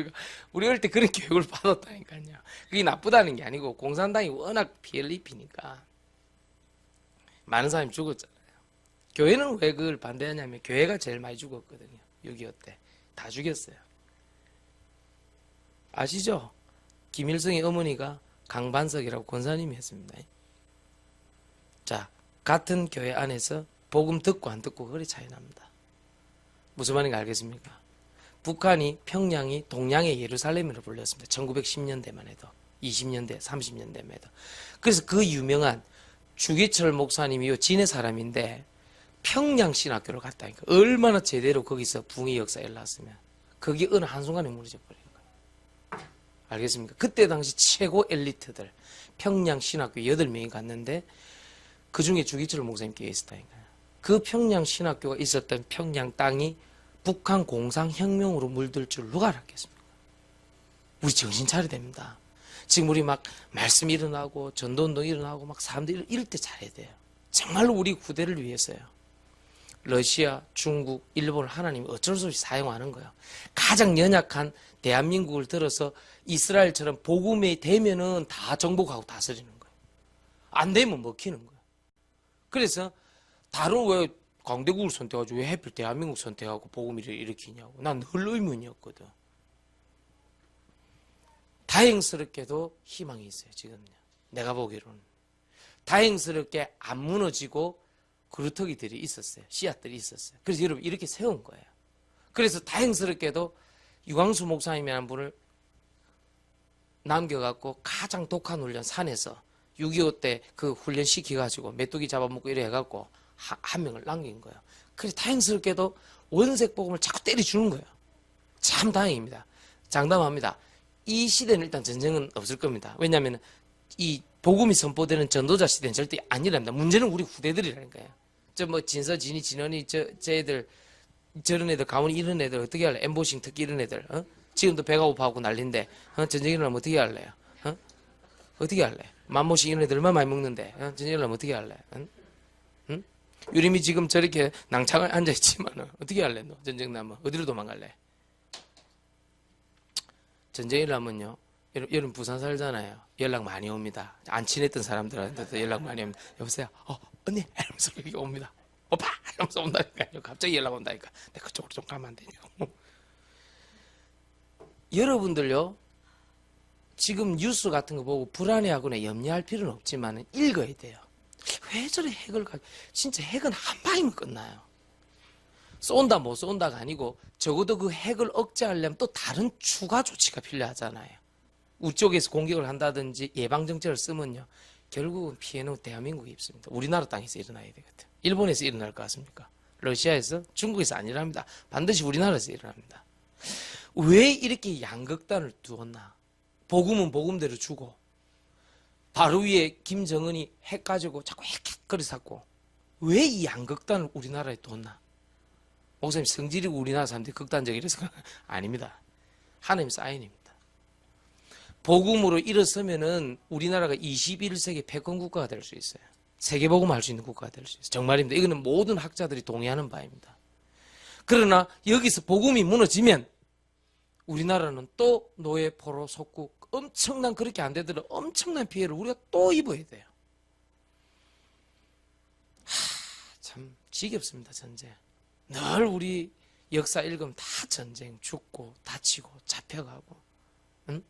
우리 어릴 때 그런 교육을 받았다니까요. 그게 나쁘다는 게 아니고 공산당이 워낙 피해를 입히니까 많은 사람이 죽었잖아요. 교회는 왜 그걸 반대하냐면 교회가 제일 많이 죽었거든요. 6.25 때 다 죽였어요. 아시죠? 김일성의 어머니가 강반석이라고 권사님이 했습니다. 자, 같은 교회 안에서 복음 듣고 안 듣고 그리 차이 납니다. 무슨 말인지 알겠습니까? 북한이 평양이 동양의 예루살렘으로 불렸습니다. 1910년대만 해도 20년대 30년대만 해도. 그래서 그 유명한 주기철 목사님이 진해 사람인데 평양신학교를 갔다니까. 얼마나 제대로 거기서 붕의 역사에 일났으면 거기 어느 한순간에 무너져 버린 거예요. 알겠습니까? 그때 당시 최고 엘리트들 평양신학교 8명이 갔는데 그 중에 주기철 목사님 께 있었다니까요. 그 평양신학교가 있었던 평양 땅이 북한 공상혁명으로 물들 줄 누가 알았겠습니까? 우리 정신 차려야 됩니다. 지금 우리 막 말씀 일어나고 전도운동 일어나고 막 사람들 이럴 때 잘해야 돼요. 정말로 우리 후대를 위해서요. 러시아, 중국, 일본을 하나님이 어쩔 수 없이 사용하는 거예요. 가장 연약한 대한민국을 들어서 이스라엘처럼 복음이 되면은 다 정복하고 다스리는 거예요. 안 되면 먹히는 거예요. 그래서 다른 왜 강대국을 선택하지 왜 하필 대한민국 선택하고 복음을 일으키냐고 난 늘 의문이었거든. 다행스럽게도 희망이 있어요. 지금요. 내가 보기로는 다행스럽게 안 무너지고 그루터기들이 있었어요. 씨앗들이 있었어요. 그래서 여러분 이렇게 세운 거예요. 그래서 다행스럽게도 유광수 목사님이라는 분을 남겨갖고 가장 독한 훈련 산에서 6.25 때 그 훈련 시켜가지고 메뚜기 잡아먹고 이래 해갖고 한 명을 남긴 거예요. 그래서 다행스럽게도 원색 복음을 자꾸 때려주는 거예요. 참 다행입니다. 장담합니다. 이 시대는 일단 전쟁은 없을 겁니다. 왜냐하면 이 복음이 선포되는 전도자 시대는 절대 아니랍니다. 문제는 우리 후대들이라니까요. 저 뭐 진서, 진이, 진원이 저 애들 저런 애들 가훈이 이런 애들 어떻게 할래? 엠보싱 특기 이런 애들 지금도 배가 고파하고 난린데 전쟁 일어나면 어떻게 할래요? 어떻게 할래? 맘모식 이런 애들 얼마나 많이 먹는데 전쟁 일어나면 어떻게 할래? 응? 유림이 지금 저렇게 낭창을 앉아있지만 어떻게 할래? 너 전쟁 나면 어디로 도망갈래? 전쟁 일어나면요. 여러분 부산 살잖아요. 연락 많이 옵니다. 안 친했던 사람들한테도 연락 많이 옵니다. 여보세요? 언니? 이러면서 여기 옵니다. 오빠! 이러면서 온다니까요. 갑자기 연락 온다니까. 내가 그쪽으로 좀 가면 안 되냐고. 여러분들요. 지금 뉴스 같은 거 보고 불안해하거나 염려할 필요는 없지만 읽어야 돼요. 왜 저래 핵을 진짜 핵은 한 방이면 끝나요. 쏜다 못 쏜다가 아니고 적어도 그 핵을 억제하려면 또 다른 추가 조치가 필요하잖아요. 우쪽에서 공격을 한다든지 예방정책을 쓰면요. 결국은 피해는 대한민국이 입습니다. 우리나라 땅에서 일어나야 되거든. 일본에서 일어날 것 같습니까? 러시아에서? 중국에서 아니랍니다. 반드시 우리나라에서 일어납니다. 왜 이렇게 양극단을 두었나? 복음은 복음대로 주고 바로 위에 김정은이 핵 가지고 자꾸 핵거리 샀고 왜 이 양극단을 우리나라에 뒀나? 목사님 성질이고 우리나라 사람들이 극단적이라서 아닙니다. 하나님 사인입니다. 복음으로 일어서면은 우리나라가 21세기 패권 국가가 될 수 있어요. 세계복음 할 수 있는 국가가 될 수 있어요. 정말입니다. 이거는 모든 학자들이 동의하는 바입니다. 그러나 여기서 복음이 무너지면 우리나라는 또 노예 포로 속국 엄청난 그렇게 안 되더라도 엄청난 피해를 우리가 또 입어야 돼요. 참 지겹습니다. 전쟁. 늘 우리 역사 읽으면 다 전쟁, 죽고 다치고 잡혀가고, 응?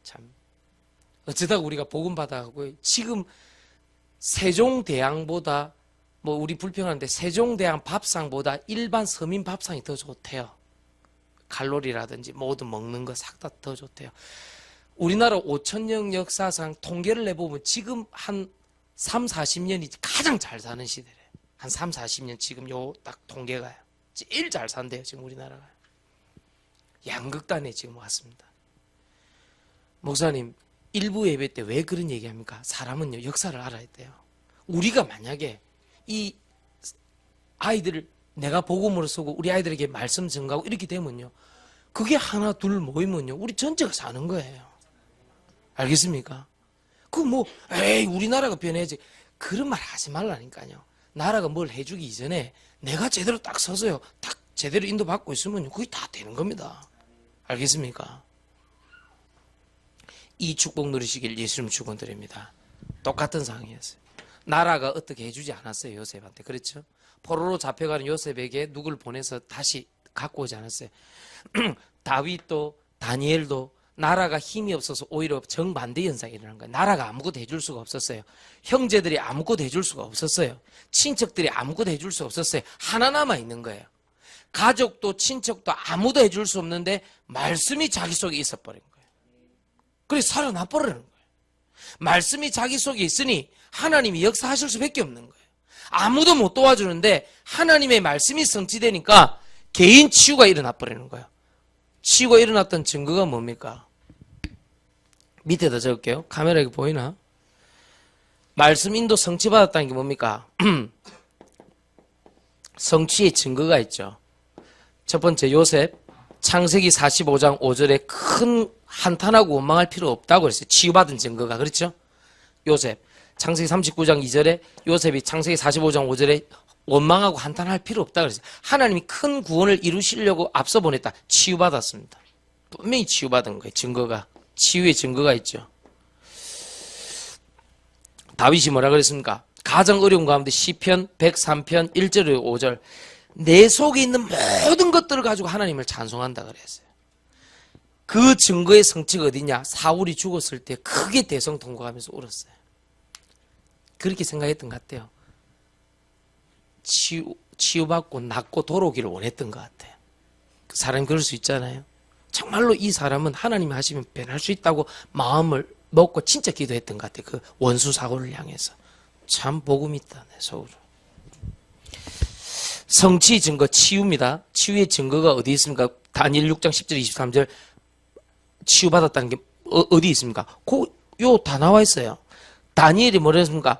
참 어쩌다가 우리가 복음 받아가고 지금 세종대왕보다 뭐 우리 불평하는데 세종대왕 밥상보다 일반 서민 밥상이 더 좋대요. 칼로리라든지 모든 먹는 거 싹 다 더 좋대요. 우리나라 5천년 역사상 통계를 내보면 지금 한 3, 40년이 가장 잘 사는 시대래요. 한 3, 40년 지금 요 딱 통계가요. 제일 잘 산대요. 지금 우리나라가. 양극단에 지금 왔습니다. 목사님, 일부 예배 때 왜 그런 얘기합니까? 사람은요, 역사를 알아야 돼요. 우리가 만약에 이 아이들을 내가 복음으로 쓰고 우리 아이들에게 말씀 전가하고 이렇게 되면요, 그게 하나 둘 모이면요, 우리 전체가 사는 거예요. 알겠습니까? 에이 우리나라가 변해야지, 그런 말 하지 말라니까요. 나라가 뭘 해주기 이전에 내가 제대로 딱 서서요, 딱 제대로 인도받고 있으면 그게 다 되는 겁니다. 알겠습니까? 이 축복 누리시길 예수님 축원드립니다. 똑같은 상황이었어요. 나라가 어떻게 해주지 않았어요. 요셉한테. 그렇죠? 포로로 잡혀가는 요셉에게 누굴 보내서 다시 갖고 오지 않았어요. 다윗도 다니엘도 나라가 힘이 없어서 오히려 정반대 현상이 일어난 거예요. 나라가 아무것도 해줄 수가 없었어요. 형제들이 아무것도 해줄 수가 없었어요. 친척들이 아무것도 해줄 수 없었어요. 하나 남아 있는 거예요. 가족도 친척도 아무도 해줄 수 없는데 말씀이 자기 속에 있어버린 거예요. 그래서 살아나 버리는 거예요. 말씀이 자기 속에 있으니 하나님이 역사하실 수밖에 없는 거예요. 아무도 못 도와주는데 하나님의 말씀이 성취되니까 개인 치유가 일어나 버리는 거예요. 치유가 일어났던 증거가 뭡니까? 밑에다 적을게요. 카메라에 보이나? 말씀 인도 성취받았다는 게 뭡니까? 성취의 증거가 있죠. 첫 번째, 요셉 창세기 45장 5절에 큰 한탄하고 원망할 필요 없다고 그랬어요. 치유받은 증거가. 그렇죠? 요셉 창세기 39장 2절에 요셉이 창세기 45장 5절에 원망하고 한탄할 필요 없다 그랬어요. 하나님이 큰 구원을 이루시려고 앞서 보냈다. 치유받았습니다. 분명히 치유받은 거예요. 증거가. 치유의 증거가 있죠. 다윗이 뭐라 그랬습니까? 가장 어려운 가운데 시편 103편 1절 5절 내 속에 있는 모든 것들을 가지고 하나님을 찬송한다 그랬어요. 그 증거의 성취가 어디냐? 사울이 죽었을 때 크게 대성통곡하면서 울었어요. 그렇게 생각했던 것 같아요. 치유받고 낫고 돌아오기를 원했던 것 같아요. 사람이 그럴 수 있잖아요. 정말로 이 사람은 하나님이 하시면 변할 수 있다고 마음을 먹고 진짜 기도했던 것 같아요. 그 원수 사고를 향해서. 참 복음이 있다 내 속으로. 성취 증거 치유입니다. 치유의 증거가 어디 있습니까? 다니엘 6장 10절 23절 치유받았다는 게 어디 있습니까? 요 다 나와 있어요. 다니엘이 뭐라 했습니까?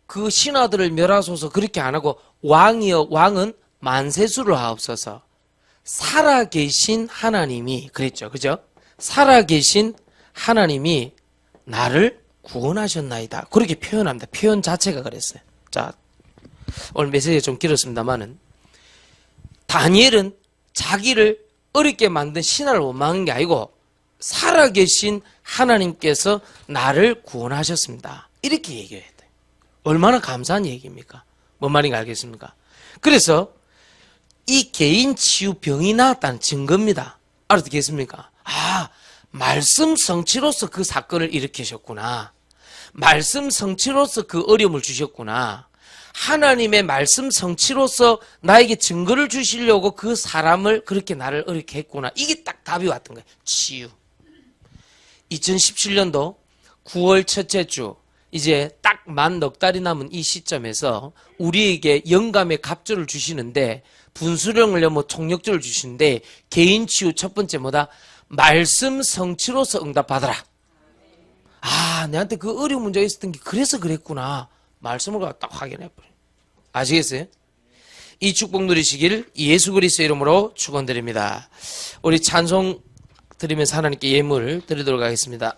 그 신하들을 멸하소서 그렇게 안 하고 왕이여 왕은 만세수를 하옵소서 살아계신 하나님이 그랬죠. 그죠? 살아계신 하나님이 나를 구원하셨나이다. 그렇게 표현합니다. 표현 자체가 그랬어요. 자, 오늘 메시지가 좀 길었습니다만은 다니엘은 자기를 어렵게 만든 신하를 원망한 게 아니고 살아계신 하나님께서 나를 구원하셨습니다. 이렇게 얘기해야 돼요. 얼마나 감사한 얘기입니까? 뭔 말인가 알겠습니까? 그래서 이 개인 치유 병이 나았다는 증거입니다. 알아듣겠습니까? 말씀 성취로서 그 사건을 일으키셨구나. 말씀 성취로서 그 어려움을 주셨구나. 하나님의 말씀 성취로서 나에게 증거를 주시려고 그 사람을 그렇게 나를 어렵게 했구나. 이게 딱 답이 왔던 거예요. 치유. 2017년도 9월 첫째 주 이제 딱 만 넉 달이 남은 이 시점에서 우리에게 영감의 갑주를 주시는데 분수령을 넘어 총력주를 주시는데 개인 치유 첫 번째 뭐다? 말씀 성취로서 응답받아라. 내한테 그 어려운 문제가 있었던 게 그래서 그랬구나. 말씀을 딱 확인해버려. 아시겠어요? 이 축복 누리시길 예수 그리스도 이름으로 축원드립니다. 우리 찬송 드리면서 하나님께 예물 드리도록 하겠습니다.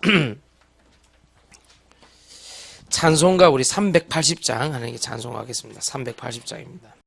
찬송가 우리 380장 하나님께 찬송하겠습니다. 380장입니다.